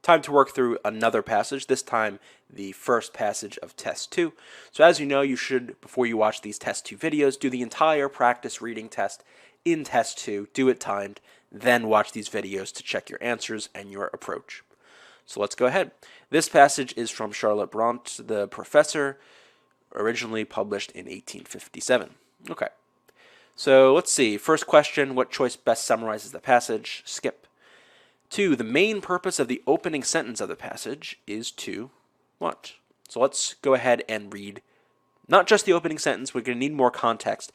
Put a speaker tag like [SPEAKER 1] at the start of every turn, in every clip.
[SPEAKER 1] time to work through another passage, this time the first passage of Test 2. So as you know, you should, before you watch these Test 2 videos, do the entire practice reading test in Test 2, do it timed, then watch these videos to check your answers and your approach. So let's go ahead. This passage is from Charlotte Bront, the professor, originally published in 1857. Okay. So let's see. First question, what choice best summarizes the passage? Skip. 2. The main purpose of the opening sentence of the passage is to what? So let's go ahead and read not just the opening sentence. We're going to need more context.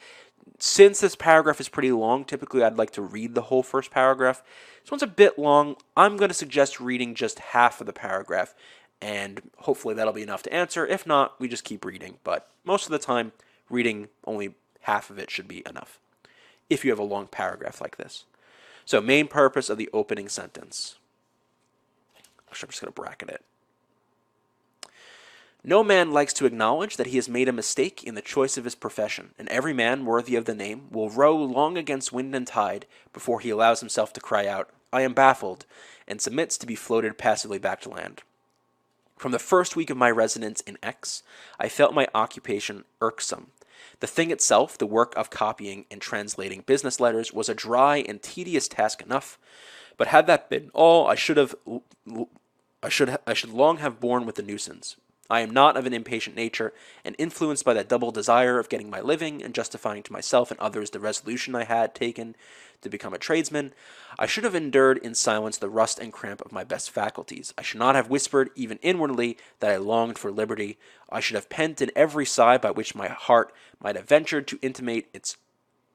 [SPEAKER 1] Since this paragraph is pretty long, typically I'd like to read the whole first paragraph. This one's a bit long. I'm going to suggest reading just half of the paragraph, and hopefully that'll be enough to answer. If not, we just keep reading. But most of the time, reading only half of it should be enough if you have a long paragraph like this. So, main purpose of the opening sentence. Actually, I'm just going to bracket it. No man likes to acknowledge that he has made a mistake in the choice of his profession, and every man worthy of the name will row long against wind and tide before he allows himself to cry out, I am baffled, and submits to be floated passively back to land. From the first week of my residence in X, I felt my occupation irksome. The thing itself, the work of copying and translating business letters, was a dry and tedious task enough, but had that been all, I should long have borne with the nuisance. I am not of an impatient nature, and influenced by that double desire of getting my living and justifying to myself and others the resolution I had taken to become a tradesman, I should have endured in silence the rust and cramp of my best faculties. I should not have whispered, even inwardly, that I longed for liberty. I should have pent in every sigh by which my heart might have ventured to intimate its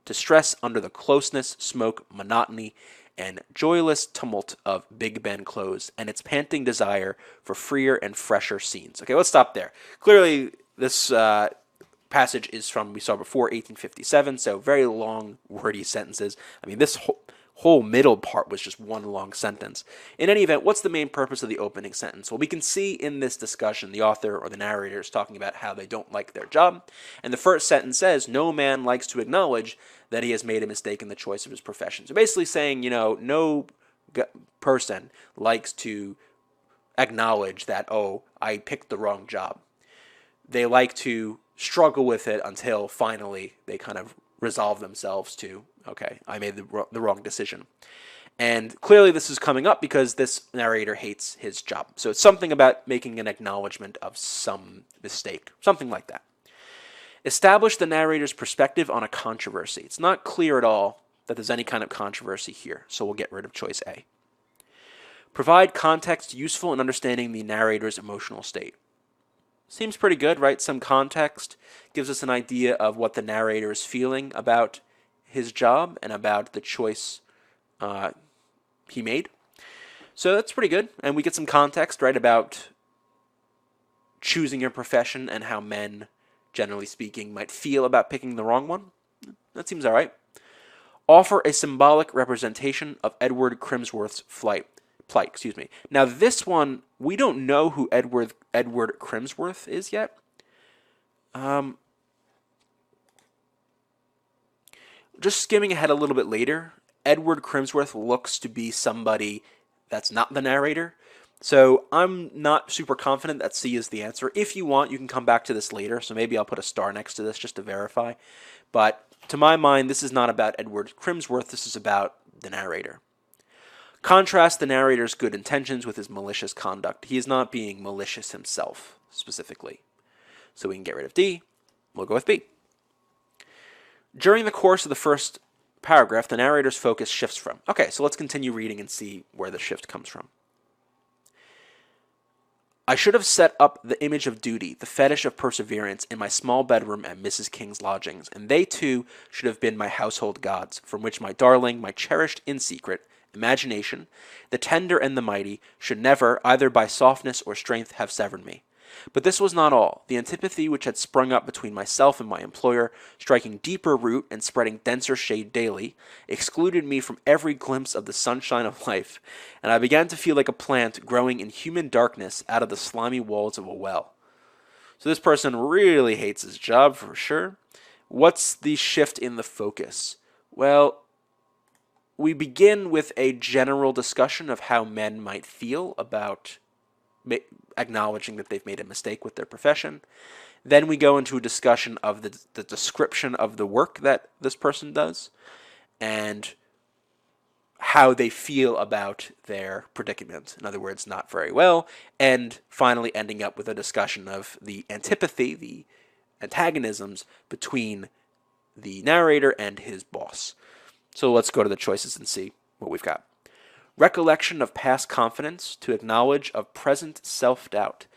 [SPEAKER 1] distress under the closeness, smoke, monotony, and joyless tumult of Big Ben close, and its panting desire for freer and fresher scenes. Okay, let's stop there. Clearly, this passage is from, we saw before, 1857, so very long, wordy sentences. I mean, this whole middle part was just one long sentence. In any event, what's the main purpose of the opening sentence? Well, we can see in this discussion the author or the narrator is talking about how they don't like their job, and the first sentence says, no man likes to acknowledge that he has made a mistake in the choice of his profession. So basically saying, no person likes to acknowledge that, oh, I picked the wrong job. They like to struggle with it until finally they kind of resolve themselves to, okay, I made the wrong decision. And clearly this is coming up because this narrator hates his job. So it's something about making an acknowledgement of some mistake, something like that. Establish the narrator's perspective on a controversy. It's not clear at all that there's any kind of controversy here, so we'll get rid of choice A. Provide context useful in understanding the narrator's emotional state. Seems pretty good, right? Some context gives us an idea of what the narrator is feeling about his job and about the choice he made. So that's pretty good. And we get some context, right, about choosing your profession and how men, generally speaking, might feel about picking the wrong one. That seems all right. Offer a symbolic representation of Edward Crimsworth's plight. Now, this one, we don't know who Edward Crimsworth is yet. Just skimming ahead a little bit later, Edward Crimsworth looks to be somebody that's not the narrator. So I'm not super confident that C is the answer. If you want, you can come back to this later. So maybe I'll put a star next to this just to verify. But to my mind, this is not about Edward Crimsworth. This is about the narrator. Contrast the narrator's good intentions with his malicious conduct. He is not being malicious himself, specifically. So we can get rid of D. We'll go with B. During the course of the first paragraph, the narrator's focus shifts from. Okay, so let's continue reading and see where the shift comes from. I should have set up the image of duty, the fetish of perseverance, in my small bedroom at Mrs. King's lodgings, and they too should have been my household gods, from which my darling, my cherished in secret, imagination, the tender and the mighty, should never, either by softness or strength, have severed me. But this was not all. The antipathy which had sprung up between myself and my employer, striking deeper root and spreading denser shade daily, excluded me from every glimpse of the sunshine of life, and I began to feel like a plant growing in human darkness out of the slimy walls of a well. So this person really hates his job for sure. What's the shift in the focus? Well, we begin with a general discussion of how men might feel about acknowledging that they've made a mistake with their profession. Then we go into a discussion of the description of the work that this person does and how they feel about their predicament. In other words, not very well. And finally ending up with a discussion of the antipathy, the antagonisms between the narrator and his boss. So let's go to the choices and see what we've got. Recollection of past confidence to acknowledge of present self-doubt.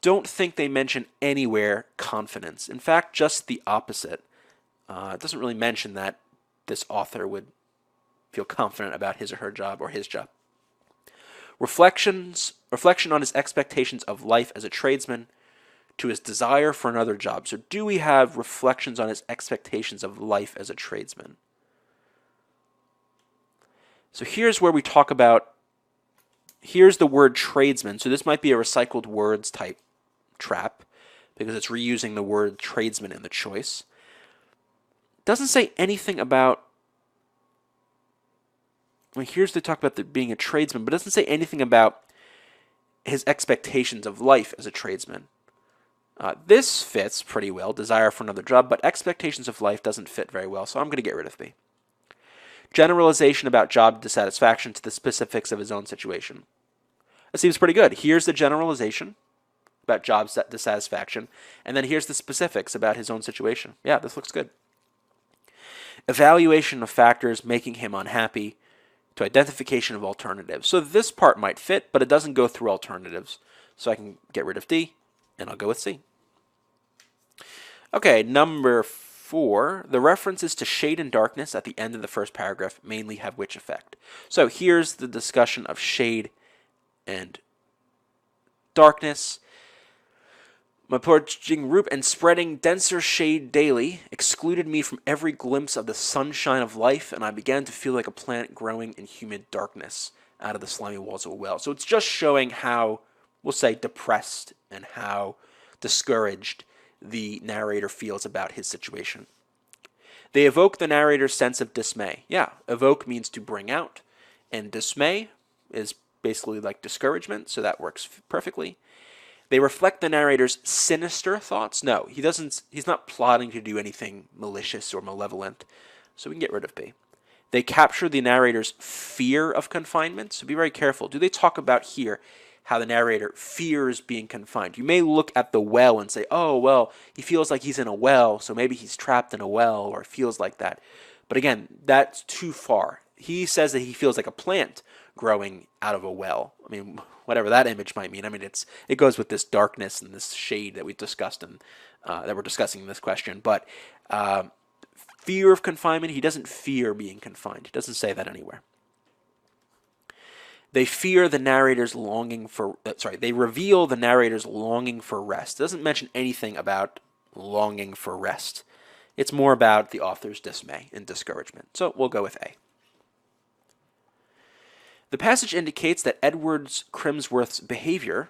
[SPEAKER 1] Don't think they mention anywhere confidence. In fact, just the opposite. It doesn't really mention that this author would feel confident about his or her job or his job. Reflection on his expectations of life as a tradesman to his desire for another job. So do we have reflections on his expectations of life as a tradesman? So here's where we talk about, here's the word tradesman. So this might be a recycled words type trap because it's reusing the word tradesman in the choice. Doesn't say anything about, well, here's the talk about being a tradesman, but it doesn't say anything about his expectations of life as a tradesman. This fits pretty well, desire for another job, but expectations of life doesn't fit very well, so I'm going to get rid of B. Generalization about job dissatisfaction to the specifics of his own situation. That seems pretty good. Here's the generalization about job dissatisfaction, and then here's the specifics about his own situation. Yeah, this looks good. Evaluation of factors making him unhappy to identification of alternatives. So this part might fit, but it doesn't go through alternatives. So I can get rid of D, and I'll go with C. Okay, number 4, the references to shade and darkness at the end of the first paragraph mainly have which effect? So here's the discussion of shade and darkness. My approaching root and spreading denser shade daily excluded me from every glimpse of the sunshine of life, and I began to feel like a plant growing in humid darkness out of the slimy walls of a well. So it's just showing how, we'll say, depressed and how discouraged the narrator feels about his situation. They evoke the narrator's sense of dismay. Yeah, evoke means to bring out, and dismay is basically like discouragement, so that works perfectly. They reflect the narrator's sinister thoughts. No, he's not plotting to do anything malicious or malevolent, so we can get rid of B. They capture the narrator's fear of confinement, so be very careful. Do they talk about here how the narrator fears being confined? You may look at the well and say, oh, well, he feels like he's in a well, so maybe he's trapped in a well, or it feels like that. But again, that's too far. He says that he feels like a plant growing out of a well. I mean, whatever that image might mean. I mean, it goes with this darkness and this shade that we discussed and that we're discussing in this question. But fear of confinement, he doesn't fear being confined. He doesn't say that anywhere. They fear the narrator's longing for, they reveal the narrator's longing for rest. It doesn't mention anything about longing for rest. It's more about the author's dismay and discouragement. So we'll go with A. The passage indicates that Edward Crimsworth's behavior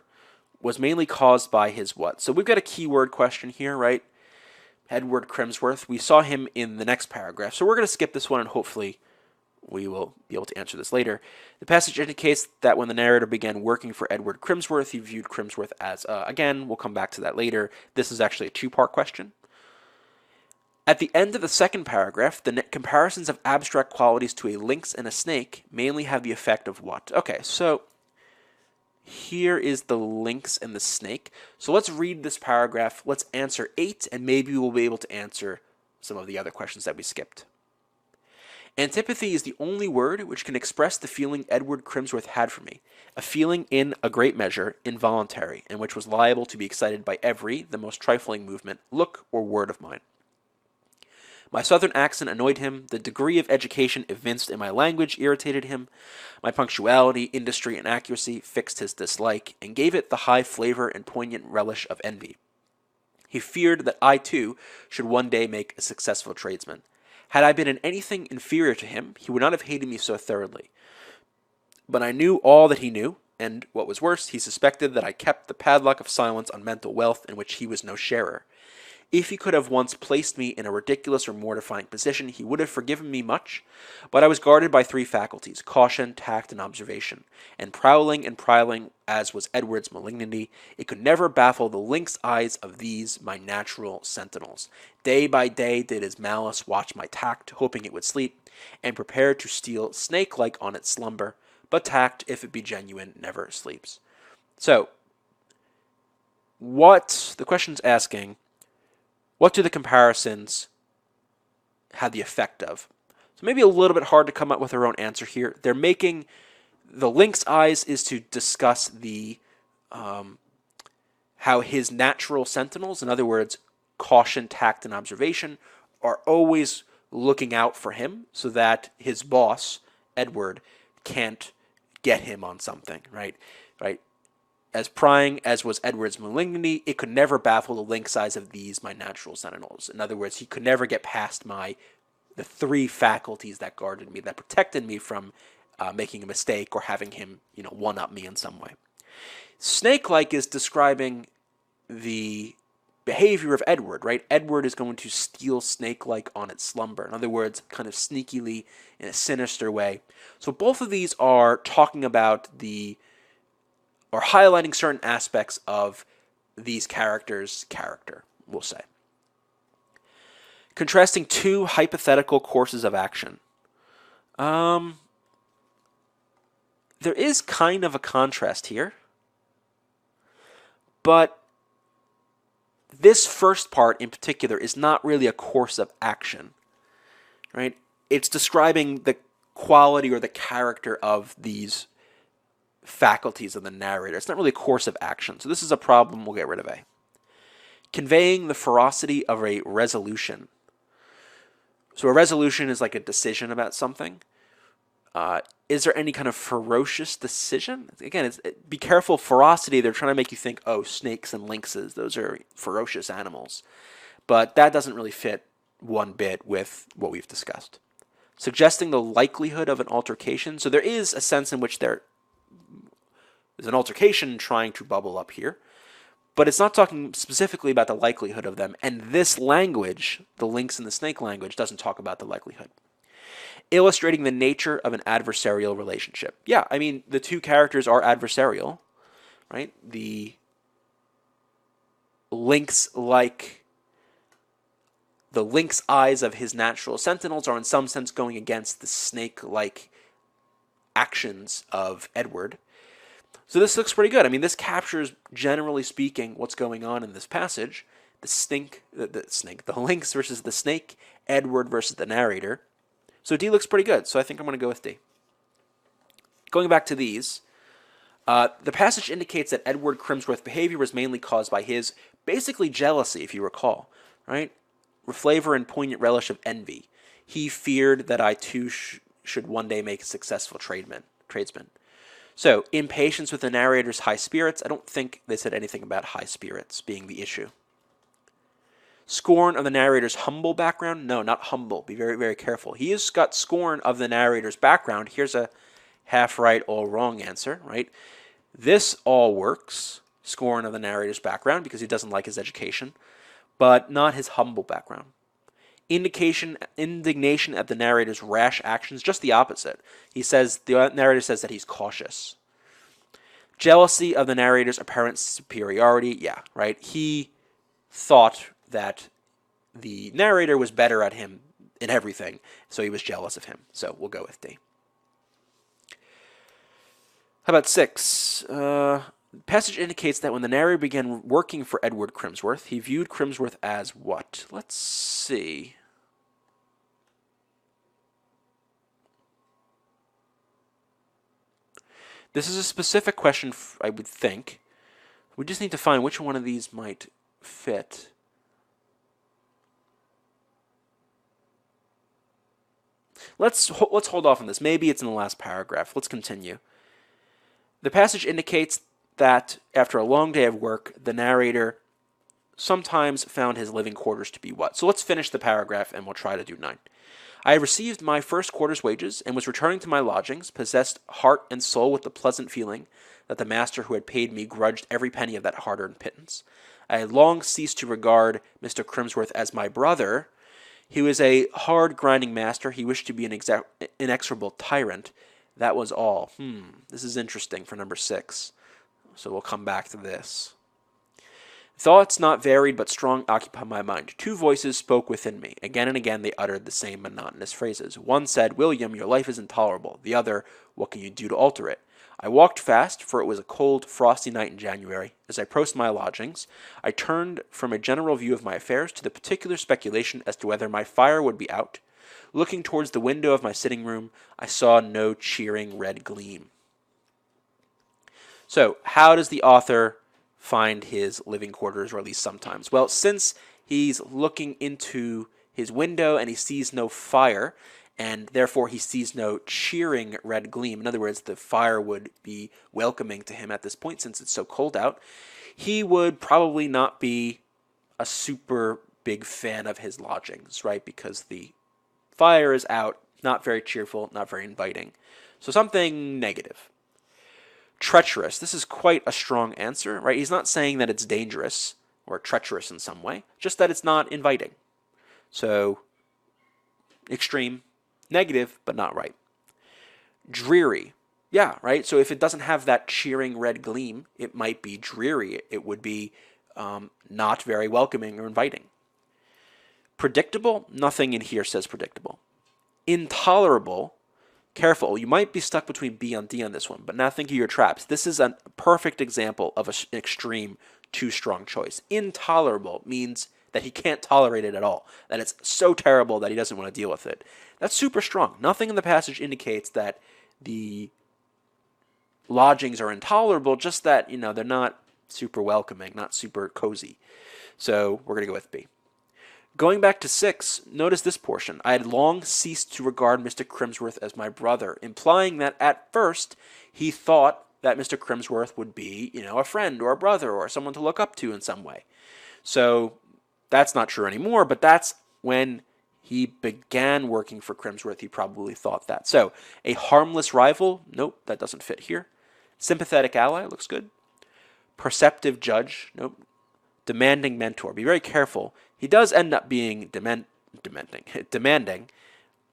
[SPEAKER 1] was mainly caused by his what? So we've got a keyword question here, right? Edward Crimsworth. We saw him in the next paragraph. So we're going to skip this one and hopefully we will be able to answer this later. The passage indicates that when the narrator began working for Edward Crimsworth, he viewed Crimsworth as, again, we'll come back to that later. This is actually a two-part question. At the end of the second paragraph, the comparisons of abstract qualities to a lynx and a snake mainly have the effect of what? Okay, so here is the lynx and the snake. So let's read this paragraph. Let's answer 8, and maybe we'll be able to answer some of the other questions that we skipped. Antipathy is the only word which can express the feeling Edward Crimsworth had for me, a feeling in a great measure involuntary, and which was liable to be excited by every, the most trifling movement, look, or word of mine. My southern accent annoyed him, the degree of education evinced in my language irritated him, my punctuality, industry, and accuracy fixed his dislike, and gave it the high flavor and poignant relish of envy. He feared that I, too, should one day make a successful tradesman. Had I been in anything inferior to him, he would not have hated me so thoroughly. But I knew all that he knew, and, what was worse, he suspected that I kept the padlock of silence on mental wealth in which he was no sharer. If he could have once placed me in a ridiculous or mortifying position, he would have forgiven me much. But I was guarded by three faculties: caution, tact, and observation. And prowling, as was Edward's malignity, it could never baffle the lynx eyes of these my natural sentinels. Day by day did his malice watch my tact, hoping it would sleep, and prepared to steal snake-like on its slumber. But tact, if it be genuine, never sleeps. So, what the question's asking, what do the comparisons have the effect of? So maybe a little bit hard to come up with their own answer here. They're making the lynx eyes is to discuss the how his natural sentinels, in other words, caution, tact, and observation, are always looking out for him so that his boss, Edward, can't get him on something, right? Right? As prying as was Edward's malignity, it could never baffle the lynx eyes of these my natural sentinels. In other words, he could never get past the three faculties that guarded me, that protected me from making a mistake or having him, one-up me in some way. Snake-like is describing the behavior of Edward, right? Edward is going to steal snake-like on its slumber. In other words, kind of sneakily, in a sinister way. So both of these are talking about or highlighting certain aspects of these characters' character, we'll say. Contrasting two hypothetical courses of action. There is kind of a contrast here, but this first part in particular is not really a course of action, right? It's describing the quality or the character of these faculties of the narrator. It's not really a course of action. So this is a problem. We'll get rid of A. Conveying the ferocity of a resolution. So a resolution is like a decision about something. Is there any kind of ferocious decision? Again, be careful. Ferocity, they're trying to make you think, oh, snakes and lynxes, those are ferocious animals. But that doesn't really fit one bit with what we've discussed. Suggesting the likelihood of an altercation. So there is a sense in which there's an altercation trying to bubble up here, but it's not talking specifically about the likelihood of them. And this language, the lynx and the snake language, doesn't talk about the likelihood. Illustrating the nature of an adversarial relationship. Yeah, I mean, the two characters are adversarial, right? The lynx eyes of his natural sentinels are in some sense going against the snake-like actions of Edward. So this looks pretty good. I mean, this captures, generally speaking, what's going on in this passage. The lynx versus the snake, Edward versus the narrator. So D looks pretty good, so I think I'm going to go with D. Going back to these, the passage indicates that Edward Crimsworth's behavior was mainly caused by his, basically, jealousy, if you recall, right? Flavor and poignant relish of envy. He feared that I too should one day make a successful tradesman. So, impatience with the narrator's high spirits. I don't think they said anything about high spirits being the issue. Scorn of the narrator's humble background. No, not humble. Be very, very careful. He has got scorn of the narrator's background. Here's a half right, all wrong answer, right? This all works. Scorn of the narrator's background because he doesn't like his education, but not his humble background. Indignation at the narrator's rash actions, just the opposite. The narrator says that he's cautious. Jealousy of the narrator's apparent superiority, yeah, right? He thought that the narrator was better at him in everything, so he was jealous of him. So we'll go with D. How about 6? Passage indicates that when the narrator began working for Edward Crimsworth, he viewed Crimsworth as what? Let's see. This is a specific question, I would think. We just need to find which one of these might fit. Let's hold off on this. Maybe it's in the last paragraph. Let's continue. The passage indicates that after a long day of work, the narrator sometimes found his living quarters to be what? So let's finish the paragraph and we'll try to do 9. I had received my first quarter's wages and was returning to my lodgings, possessed heart and soul with the pleasant feeling that the master who had paid me grudged every penny of that hard-earned pittance. I had long ceased to regard Mr. Crimsworth as my brother. He was a hard, grinding master. He wished to be an inexorable tyrant. That was all. This is interesting for number 6. So we'll come back to this. Thoughts not varied but strong occupied my mind. 2 voices spoke within me. Again and again they uttered the same monotonous phrases. One said, "William, your life is intolerable." The other, "What can you do to alter it?" I walked fast, for it was a cold, frosty night in January. As I approached my lodgings, I turned from a general view of my affairs to the particular speculation as to whether my fire would be out. Looking towards the window of my sitting room, I saw no cheering red gleam. So, how does the author find his living quarters, or at least sometimes? Well, since he's looking into his window and he sees no fire, and therefore he sees no cheering red gleam, in other words, the fire would be welcoming to him at this point since it's so cold out, he would probably not be a super big fan of his lodgings, right? Because the fire is out, not very cheerful, not very inviting. So something negative. Treacherous. This is quite a strong answer, right? He's not saying that it's dangerous or treacherous in some way, just that it's not inviting. So, extreme, negative, but not right. Dreary. Yeah, right? So if it doesn't have that cheering red gleam, it might be dreary. It would be not very welcoming or inviting. Predictable. Nothing in here says predictable. Intolerable. Careful, you might be stuck between B and D on this one, but now think of your traps. This is a perfect example of an extreme too strong choice. Intolerable means that he can't tolerate it at all, that it's so terrible that he doesn't want to deal with it. That's super strong. Nothing in the passage indicates that the lodgings are intolerable, just that, they're not super welcoming, not super cozy. So we're going to go with B. Going back to 6, notice this portion. I had long ceased to regard Mr. Crimsworth as my brother, implying that at first he thought that Mr. Crimsworth would be, a friend or a brother or someone to look up to in some way. So that's not true anymore, but that's when he began working for Crimsworth. He probably thought that. So a harmless rival, nope, that doesn't fit here. Sympathetic ally, looks good. Perceptive judge, nope. Demanding mentor, be very careful. He does end up being demanding,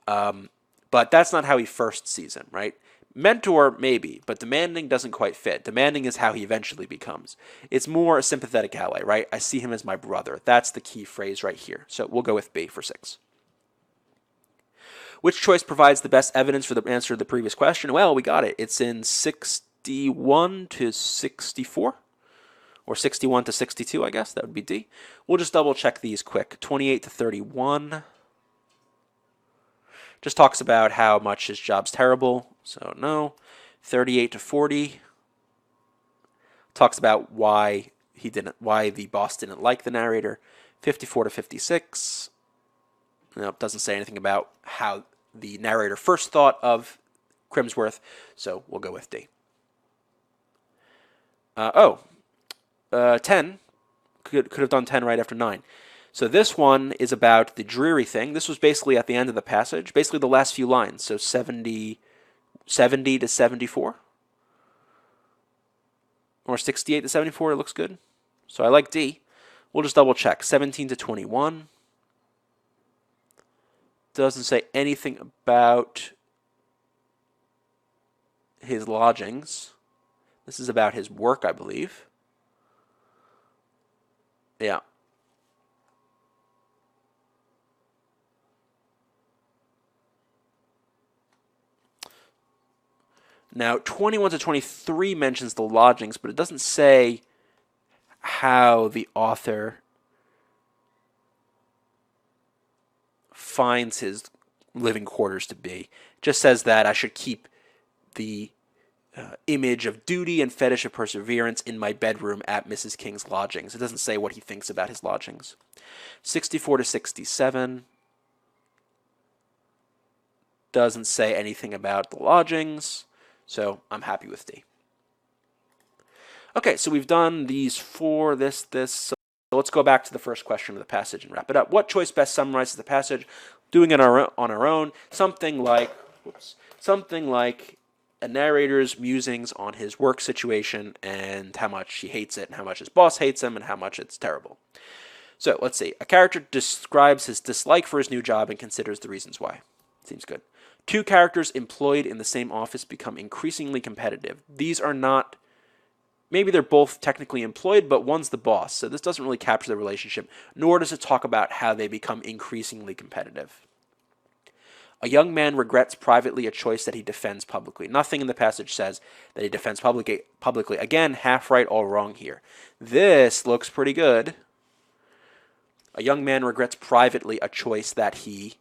[SPEAKER 1] but that's not how he first sees him, right? Mentor, maybe, but demanding doesn't quite fit. Demanding is how he eventually becomes. It's more a sympathetic ally, right? I see him as my brother. That's the key phrase right here. So we'll go with B for 6. Which choice provides the best evidence for the answer to the previous question? Well, we got it. It's in 61 to 64. Or 61 to 62, I guess. That would be D. We'll just double check these quick. 28 to 31. Just talks about how much his job's terrible. So no. 38 to 40. Talks about why the boss didn't like the narrator. 54 to 56. Nope, doesn't say anything about how the narrator first thought of Crimsworth. So we'll go with D. 10, could have done 10 right after 9. So this one is about the dreary thing. This was basically at the end of the passage, basically the last few lines. So 70 to 74. Or 68 to 74, it looks good. So I like D. We'll just double check. 17 to 21. Doesn't say anything about his lodgings. This is about his work, I believe. Yeah. Now, 21 to 23 mentions the lodgings, but it doesn't say how the author finds his living quarters to be. It just says that I should keep the image of duty and fetish of perseverance in my bedroom at Mrs. King's lodgings. It doesn't say what he thinks about his lodgings. 64 to 67 doesn't say anything about the lodgings, so I'm happy with D. Okay, so we've done these 4, this. So let's go back to the first question of the passage and wrap it up. What choice best summarizes the passage? doing it on our own, something like a narrator's musings on his work situation and how much he hates it and how much his boss hates him and how much it's terrible. So let's see. A character describes his dislike for his new job and considers the reasons why. Seems good. Two characters employed in the same office become increasingly competitive. These are not, maybe they're both technically employed, but one's the boss. So this doesn't really capture the relationship, nor does it talk about how they become increasingly competitive. A young man regrets privately a choice that he defends publicly. Nothing in the passage says that he defends publicly. Again, half right, all wrong here. This looks pretty good. A young man regrets privately a choice that he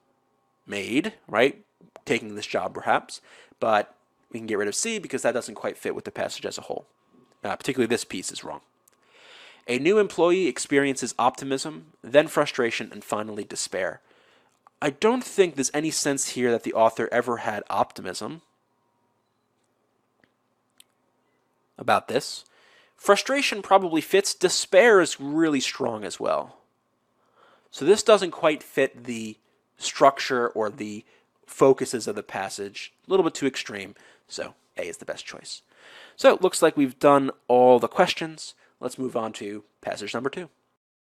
[SPEAKER 1] made, right? Taking this job, perhaps. But we can get rid of C because that doesn't quite fit with the passage as a whole. Particularly this piece is wrong. A new employee experiences optimism, then frustration, and finally despair. I don't think there's any sense here that the author ever had optimism about this. Frustration probably fits. Despair is really strong as well. So this doesn't quite fit the structure or the focuses of the passage. A little bit too extreme. So A is the best choice. So it looks like we've done all the questions. Let's move on to passage number 2.